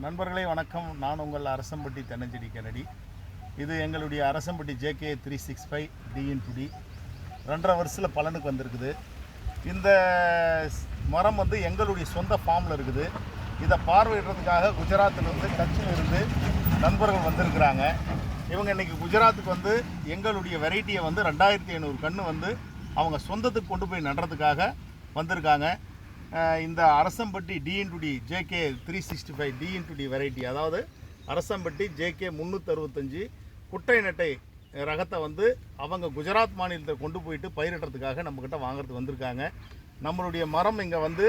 நண்பர்களே வணக்கம். நான் உங்கள் அரசம்பட்டி தென்னஞ்செடி கென்னடி. இது எங்களுடைய அரசம்பட்டி JK 365 D/D 2.5 வருஷத்தில் பலனுக்கு வந்திருக்குது. இந்த மரம் வந்து எங்களுடைய சொந்த ஃபார்மில் இருக்குது. இதை பார்வையிடுறதுக்காக குஜராத்திலிருந்து கட்சியிலிருந்து நண்பர்கள் வந்திருக்கிறாங்க. இவங்க இன்றைக்கி குஜராத்துக்கு வந்து எங்களுடைய வெரைட்டியை வந்து 2500 கன்று வந்து அவங்க சொந்தத்துக்கு கொண்டு போய் நடுறதுக்காக வந்திருக்காங்க. இந்த Arasampatti D/D JK 365 D/D variety, அதாவது அரசம்பட்டி JK 365 குட்டை நெட்டை ரகத்தை வந்து அவங்க குஜராத் மாநிலத்தை கொண்டு போயிட்டு பயிரிடுறதுக்காக நம்மக்கிட்ட வாங்குறதுக்கு வந்திருக்காங்க. நம்மளுடைய மரம் இங்கே வந்து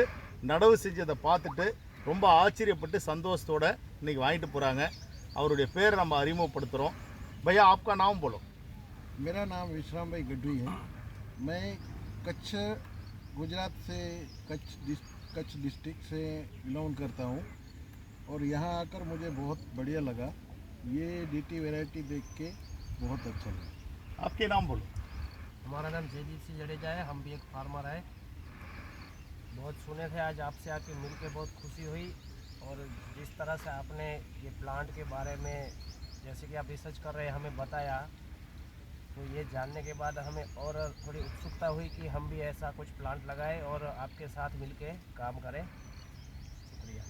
நடவு செஞ்சதை பார்த்துட்டு ரொம்ப ஆச்சரியப்பட்டு சந்தோஷத்தோடு இன்றைக்கி வாங்கிட்டு போகிறாங்க. அவருடைய பேரை நம்ம அறிமுகப்படுத்துகிறோம். भैया आपका नाम बोलो। मेरा नाम विश्राम भाई गढ़वी है। मैं कच्छ गुजरात से कच्छ डिस्ट्रिक्ट से बिलोंग करता हूँ और यहाँ आकर मुझे बहुत बढ़िया लगा। ये DT वैरायटी देख के बहुत अच्छा लगा। आपके नाम बोलो। हमारा नाम JGC जडेजा है। हम भी एक फार्मर है। बहुत सुने थे, आज आपसे आके मिल के बहुत खुशी हुई। और जिस तरह से आपने ये प्लांट के बारे में जैसे कि आप रिसर्च कर रहे हैं हमें बताया, तो ये जानने के बाद हमें और थोड़ी उत्सुकता हुई कि हम भी ऐसा कुछ प्लांट लगाएं और आपके साथ मिलके काम करें। शुक्रिया,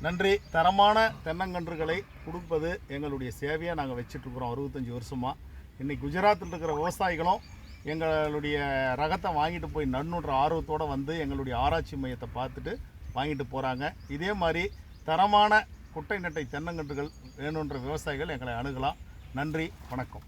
நன்றி. தரமான தென்னங்கன்றுகளை கொடுப்பது எங்களுடைய சேவையாக நாங்கள் வச்சிட்ருக்குறோம் 65 வருஷமாக. இன்றைக்கி குஜராத்தில் இருக்கிற விவசாயிகளும் எங்களுடைய ரகத்தை வாங்கிட்டு போய் நன்னுன்ற ஆர்வத்தோடு வந்து எங்களுடைய ஆராய்ச்சி மையத்தை பார்த்துட்டு வாங்கிட்டு போகிறாங்க. இதே மாதிரி தரமான குட்டை நெட்டை தென்னங்கன்றுகள் வேணுன்ற விவசாயிகள் எங்களை அணுகலாம். நன்றி, வணக்கம்.